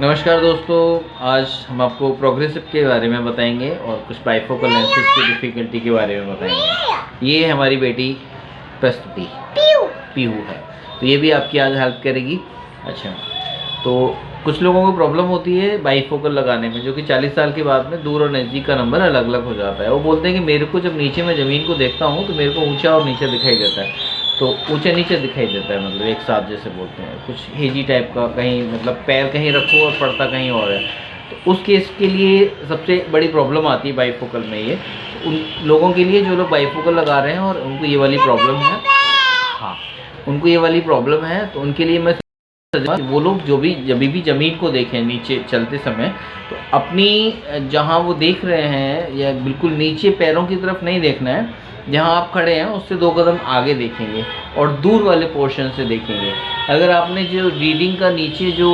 नमस्कार दोस्तों, आज हम आपको प्रोग्रेसिव के बारे में बताएंगे और कुछ बाइफोकल लेंसेज की डिफ़िकल्टी के बारे में बताएंगे। ये हमारी बेटी प्रस्तुति पीहू है, तो ये भी आपकी आज हेल्प करेगी। अच्छा, तो कुछ लोगों को प्रॉब्लम होती है बाइफोकल लगाने में, जो कि 40 साल के बाद में दूर और नज़दीक का नंबर अलग अलग हो जाता है। वो बोलते हैं कि मेरे को जब नीचे मैं ज़मीन को देखता हूँ तो मेरे को ऊँचा और नीचे दिखाई देता है, तो ऊंचा नीचे दिखाई देता है, मतलब एक साथ जैसे बोलते हैं, कुछ हेजी टाइप का, कहीं मतलब पैर कहीं रखो और पड़ता कहीं और है। तो उस केस के लिए सबसे बड़ी प्रॉब्लम आती है बाइफोकल में। ये उन लोगों के लिए जो लोग बाइफोकल लगा रहे हैं और उनको ये वाली प्रॉब्लम है, हाँ उनको ये वाली प्रॉब्लम है, तो उनके लिए मैं वो लोग जब भी ज़मीन को देखें नीचे चलते समय, तो अपनी जहाँ वो देख रहे हैं या बिल्कुल नीचे पैरों की तरफ नहीं देखना है, जहाँ आप खड़े हैं उससे 2 कदम आगे देखेंगे और दूर वाले पोर्शन से देखेंगे। अगर आपने जो रीडिंग का नीचे जो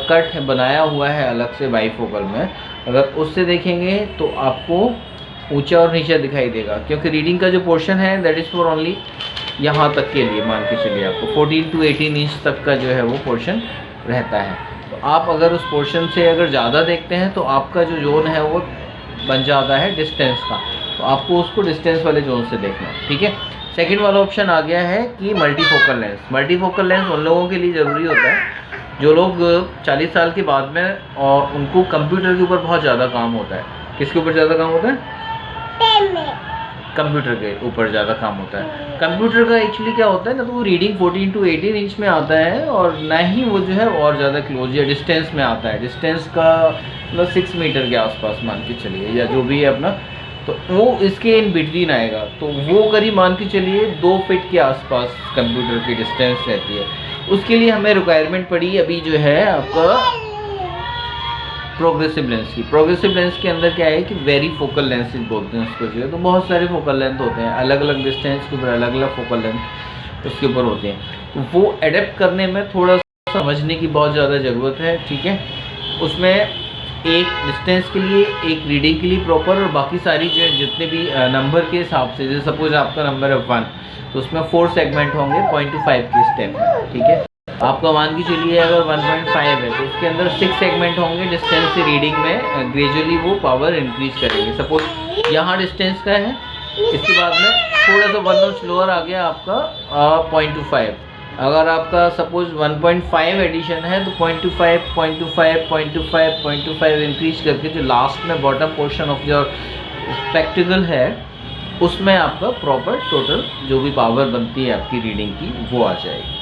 कट है बनाया हुआ है अलग से बाइफोकल में, अगर उससे देखेंगे तो आपको ऊंचा और नीचा दिखाई देगा, क्योंकि रीडिंग का जो पोर्शन है दैट इज़ फॉर ओनली यहाँ तक के लिए, मान के चलिए आपको 14 to 18 इंच तक का जो है वो पोर्शन रहता है। तो आप अगर उस पोर्शन से अगर ज़्यादा देखते हैं तो आपका जो जोन है वो बन जाता है डिस्टेंस का, तो आपको उसको डिस्टेंस वाले जोन से देखना है, ठीक है। सेकंड वाला ऑप्शन आ गया है कि मल्टीफोकल लेंस। मल्टीफोकल लेंस उन लोगों के लिए ज़रूरी होता है जो लोग 40 साल के बाद में और उनको कंप्यूटर के ऊपर बहुत ज़्यादा काम होता है। किसके ऊपर ज़्यादा काम होता है? कंप्यूटर के ऊपर ज़्यादा काम होता है। कंप्यूटर का एक्चुअली क्या होता है ना, तो वो रीडिंग 14 to 18 इंच में आता है और ना ही वो जो है और ज़्यादा क्लोज या डिस्टेंस में आता है। डिस्टेंस का मतलब 6 मीटर के आसपास मान के चलिए, या जो भी है अपना, तो वो इसके इन बिटवीन आएगा, तो वो करीब मान के चलिए 2 फीट के आसपास कंप्यूटर की डिस्टेंस रहती है। उसके लिए हमें रिक्वायरमेंट पड़ी अभी जो है आपका प्रोग्रेसिव लेंस की। प्रोग्रेसिव लेंस के अंदर क्या है कि वेरी फोकल लेंसेज बोलते हैं उसको जो है, तो बहुत सारे फोकल लेंथ होते हैं, अलग अलग डिस्टेंस के ऊपर अलग अलग फोकल लेंथ उसके ऊपर होते हैं, तो वो एडेप्ट करने में थोड़ा सा समझने की बहुत ज़्यादा ज़रूरत है, ठीक है। उसमें एक डिस्टेंस के लिए, एक रीडिंग के लिए प्रॉपर, और बाकी सारी जो जितने भी नंबर के हिसाब से, जैसे सपोज आपका नंबर है 1, तो उसमें 4 सेगमेंट होंगे 0.25 के स्टेप में, ठीक है। आपका मान के चलिए अगर 1.5 है तो उसके अंदर 6 सेगमेंट होंगे डिस्टेंस से रीडिंग में, ग्रेजुअली वो पावर इंक्रीज करेंगे। सपोज यहाँ डिस्टेंस का है, इसके बाद में थोड़ा सा 1 नॉच लोअर आ गया आपका 0.25। अगर आपका सपोज 1.5 एडिशन है तो 0.25 0.25 0.25 0.25 इंक्रीज करके जो लास्ट में bottom portion of your spectacled है उसमें आपका प्रॉपर टोटल जो भी पावर बनती है आपकी रीडिंग की वो आ जाएगी।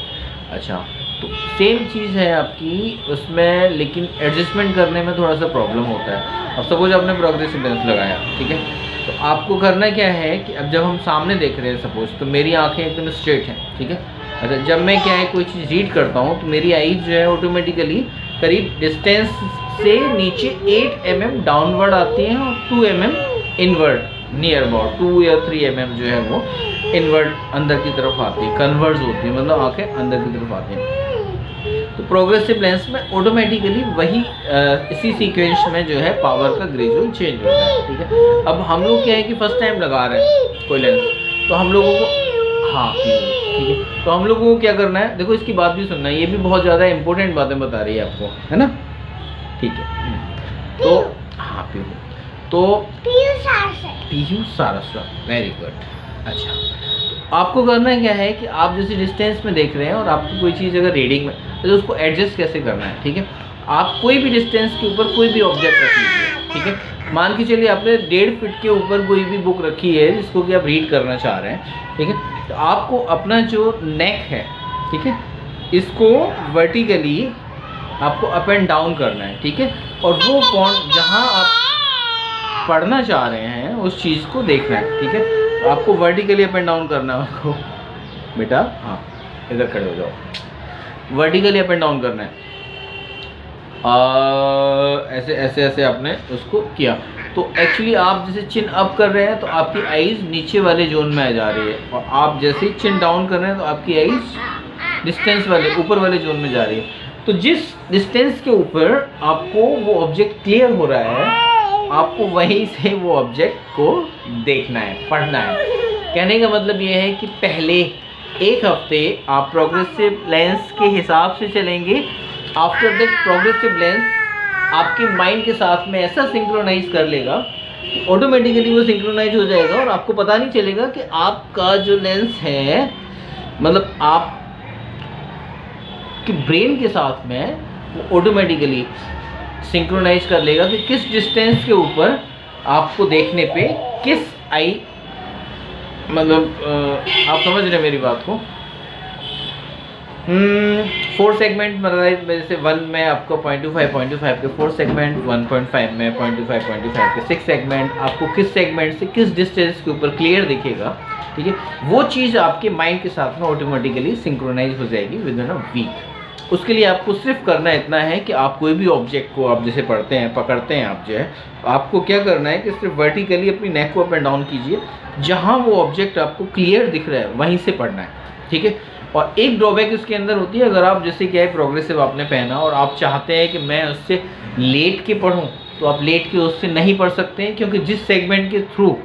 अच्छा, तो सेम चीज़ है आपकी उसमें, लेकिन एडजस्टमेंट करने में थोड़ा सा प्रॉब्लम होता है। अब सपोज आपने प्रोग्रेसिव लेंस लगाया, ठीक है, तो आपको करना क्या है कि अब जब हम सामने देख रहे हैं सपोज, तो मेरी आंखें एकदम स्ट्रेट हैं, ठीक है। अच्छा, जब मैं क्या है कोई चीज़ रीड करता हूँ तो मेरी आईज जो है ऑटोमेटिकली करीब डिस्टेंस से नीचे 8 mm डाउनवर्ड आती हैं और 2 mm इनवर्ड, नियर अबाउट 2 या 3 mm जो है वो इनवर्ड अंदर की तरफ आती है, कन्वर्ज होती है, मतलब आंखें अंदर की तरफ आती हैं। तो प्रोग्रेसिव लेंस में ऑटोमेटिकली वही इसी सीक्वेंस में जो है पावर का ग्रेजुअल चेंज होता है, ठीक है। अब हम लोग क्या है कि फर्स्ट टाइम लगा रहे हैं कोई लेंस, तो हम लोगों को हाँ ठीक है, तो हम लोगों को क्या करना है, देखो इसकी बात भी सुनना है, ये भी बहुत ज़्यादा इंपॉर्टेंट बातें बता रही है आपको, है ना, ठीक है। तो हाँ पीयू सारस्वत, वेरी गुड। अच्छा, तो आपको करना क्या है कि आप जैसे डिस्टेंस में देख रहे हैं और आपको कोई चीज़ अगर रीडिंग में, तो उसको एडजस्ट कैसे करना है, ठीक है। आप कोई भी डिस्टेंस के ऊपर कोई भी ऑब्जेक्ट रख लीजिए, ठीक है। मान के चलिए आपने 1.5 फीट के ऊपर कोई भी बुक रखी है जिसको कि आप रीड करना चाह रहे हैं, ठीक है, तो आपको अपना जो नेक है, ठीक है, इसको वर्टिकली आपको अप एंड डाउन करना है, ठीक है, और वो पॉइंट जहाँ आप पढ़ना चाह रहे हैं उस चीज़ को देखना है, ठीक है। तो आपको वर्टिकली अप एंड डाउन करना है आपको, बेटा हाँ इधर खड़े हो जाओ, वर्टिकली अप एंड डाउन करना है, ऐसे ऐसे ऐसे आपने उसको किया, तो एक्चुअली आप जैसे चिन अप कर रहे हैं तो आपकी आईज नीचे वाले जोन में आ जा रही है, और आप जैसे ही चिन डाउन कर रहे हैं तो आपकी आईज डिस्टेंस वाले ऊपर वाले जोन में जा रही है। तो जिस डिस्टेंस के ऊपर आपको वो ऑब्जेक्ट क्लियर हो रहा है, आपको वहीं से वो ऑब्जेक्ट को देखना है, पढ़ना है। कहने का मतलब ये है कि पहले 1 हफ्ते आप प्रोग्रेसिव लेंस के हिसाब से चलेंगे आफ्टर दैट प्रोग्रेसिव लेंस आपके माइंड के साथ में ऐसा सिंक्रोनाइज कर लेगा, ऑटोमेटिकली वो सिंक्रोनाइज हो जाएगा और आपको पता नहीं चलेगा कि आपका जो लेंस है, मतलब आप कि ब्रेन के साथ में वो ऑटोमेटिकली सिंक्रोनाइज कर लेगा कि किस डिस्टेंस के ऊपर आपको देखने पे किस आई, मतलब आप समझ रहे हैं मेरी बात को। 4 सेगमेंट, मतलब जैसे 1 में आपको 0.25 के 4 सेगमेंट, 1.5 में 0.25 के 6 सेगमेंट, आपको किस सेगमेंट से किस डिस्टेंस के ऊपर क्लियर दिखेगा, ठीक है, वो चीज़ आपके माइंड के साथ में ऑटोमेटिकली सिंक्रोनाइज हो जाएगी विद इन अ वीक। उसके लिए आपको सिर्फ करना इतना है कि आप कोई भी ऑब्जेक्ट को आप जैसे पढ़ते हैं, पकड़ते हैं आप जो है, आपको क्या करना है कि सिर्फ वर्टिकली अपनी नेक को अप एंड डाउन कीजिए, जहाँ वो ऑब्जेक्ट आपको क्लियर दिख रहा है वहीं से पढ़ना है, ठीक है। और एक ड्रॉबैक इसके अंदर होती है, अगर आप जैसे क्या है प्रोग्रेसिव आपने पहना और आप चाहते हैं कि मैं उससे लेट के पढूं, तो आप लेट के उससे नहीं पढ़ सकते हैं, क्योंकि जिस सेगमेंट के थ्रू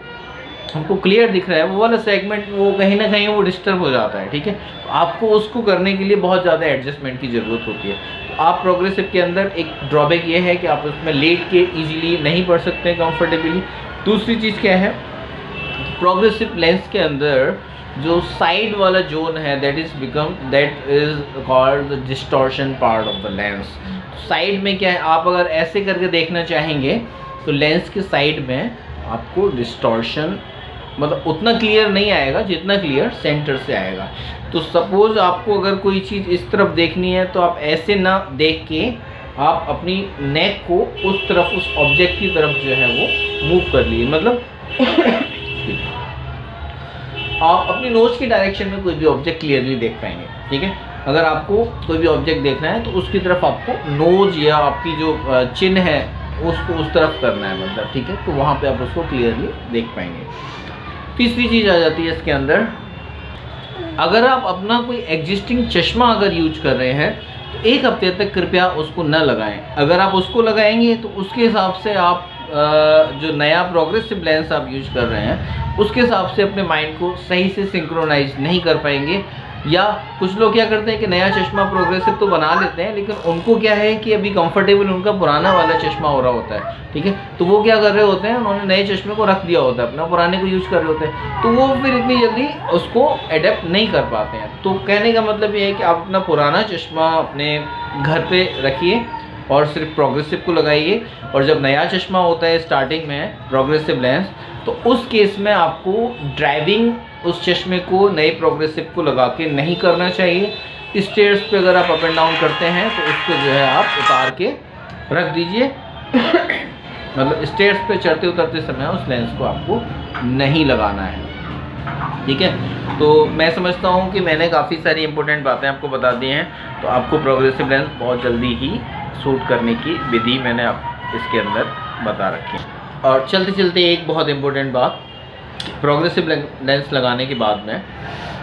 हमको क्लियर दिख रहा है वो वाला सेगमेंट वो कहीं ना कहीं वो डिस्टर्ब हो जाता है, ठीक है। तो आपको उसको करने के लिए बहुत ज़्यादा एडजस्टमेंट की ज़रूरत होती है। तो आप प्रोग्रेसिव के अंदर एक ड्रॉबैक ये है कि आप उसमें लेट के ईजिली नहीं पढ़ सकते हैं कंफर्टेबली। दूसरी चीज़ क्या है, प्रोग्रेसिव लेंस के अंदर जो साइड वाला जोन है that is called the distortion part of the lens. Side में क्या है, आप अगर ऐसे करके देखना चाहेंगे तो लेंस के साइड में आपको डिस्टॉर्शन मतलब उतना क्लियर नहीं आएगा जितना क्लियर सेंटर से आएगा। तो सपोज़ आपको अगर कोई चीज़ इस तरफ देखनी है तो आप ऐसे ना देख के आप अपनी नेक को उस तरफ, उस ऑब्जेक्ट की तरफ जो है वो मूव कर लिए, मतलब आप अपनी नोज की डायरेक्शन में कोई भी ऑब्जेक्ट क्लियरली देख पाएंगे, ठीक है। अगर आपको कोई भी ऑब्जेक्ट देखना है तो उसकी तरफ आपको नोज या आपकी जो चिन है उसको उस तरफ करना है, मतलब ठीक है, तो वहाँ पे आप उसको क्लियरली देख पाएंगे। तीसरी चीज़ आ जाती है इसके अंदर, अगर आप अपना कोई एग्जिस्टिंग चश्मा अगर यूज कर रहे हैं तो 1 हफ्ते तक कृपया उसको न लगाएं। अगर आप उसको लगाएंगे तो उसके हिसाब से आप जो नया प्रोग्रेसिव लेंस आप यूज कर रहे हैं उसके हिसाब से अपने माइंड को सही से सिंक्रोनाइज नहीं कर पाएंगे। या कुछ लोग क्या करते हैं कि नया चश्मा प्रोग्रेसिव तो बना लेते हैं, लेकिन उनको क्या है कि अभी कंफर्टेबल उनका पुराना वाला चश्मा हो रहा होता है, ठीक है। तो वो क्या कर रहे होते हैं, उन्होंने नए चश्मे को रख दिया होता है, अपना पुराने को यूज़ कर रहे होते हैं, तो वो फिर इतनी जल्दी उसको एडेप्ट नहीं कर पाते हैं। तो कहने का मतलब ये है कि आप अपना पुराना चश्मा अपने घर पर रखिए और सिर्फ प्रोग्रेसिव को लगाइए, और जब नया चश्मा होता है स्टार्टिंग में प्रोग्रेसिव लेंस, तो उस केस में आपको ड्राइविंग उस चश्मे को नए प्रोग्रेसिव को लगा के नहीं करना चाहिए। स्टेयर्स पे अगर आप अप एंड डाउन करते हैं तो उसको जो है आप उतार के रख दीजिए मतलब स्टेयर्स पे चढ़ते उतरते समय उस लेंस को आपको नहीं लगाना है, ठीक है। तो मैं समझता हूँ कि मैंने काफ़ी सारी इंपॉर्टेंट बातें आपको बता दी हैं। तो आपको प्रोग्रेसिव लेंस बहुत जल्दी ही शूट करने की विधि मैंने आप इसके अंदर बता रखी है। और चलते चलते एक बहुत इम्पोर्टेंट बात, प्रोग्रेसिव लेंस लगाने के बाद में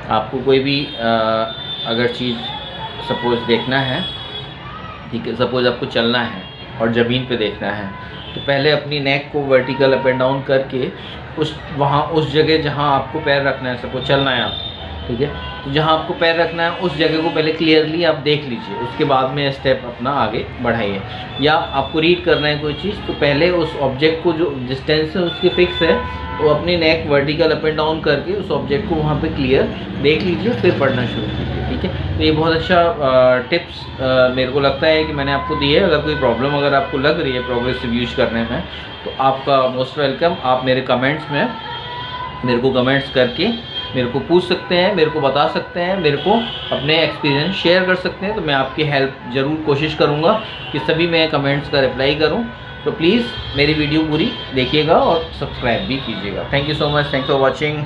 आपको कोई भी अगर चीज़ सपोज़ देखना है, ठीक है, सपोज़ आपको चलना है और ज़मीन पे देखना है, तो पहले अपनी नेक को वर्टिकल अप एंड डाउन करके उस जगह जहाँ आपको पैर रखना है, सपोज चलना है आपको, ठीक है, तो जहाँ आपको पैर रखना है उस जगह को पहले क्लियरली आप देख लीजिए, उसके बाद में स्टेप अपना आगे बढ़ाइए। या आपको रीड करना है कोई चीज़ तो पहले उस ऑब्जेक्ट को जो डिस्टेंस है उसकी फिक्स है तो अपनी नेक वर्टिकल अप एंड डाउन करके उस ऑब्जेक्ट को वहाँ पे क्लियर देख लीजिए, फिर पढ़ना शुरू कीजिए, ठीक है। तो ये बहुत अच्छा टिप्स मेरे को लगता है कि मैंने आपको दी है। अगर कोई प्रॉब्लम अगर आपको लग रही है प्रोग्रेसिव यूज करने में तो आपका मोस्ट वेलकम, आप मेरे कमेंट्स में मेरे को कमेंट्स करके मेरे को पूछ सकते हैं, मेरे को बता सकते हैं, मेरे को अपने एक्सपीरियंस शेयर कर सकते हैं। तो मैं आपकी हेल्प ज़रूर कोशिश करूँगा कि सभी मैं कमेंट्स का रिप्लाई करूँ। तो प्लीज़ मेरी वीडियो पूरी देखिएगा और सब्सक्राइब भी कीजिएगा। Thank you so much, thanks for watching.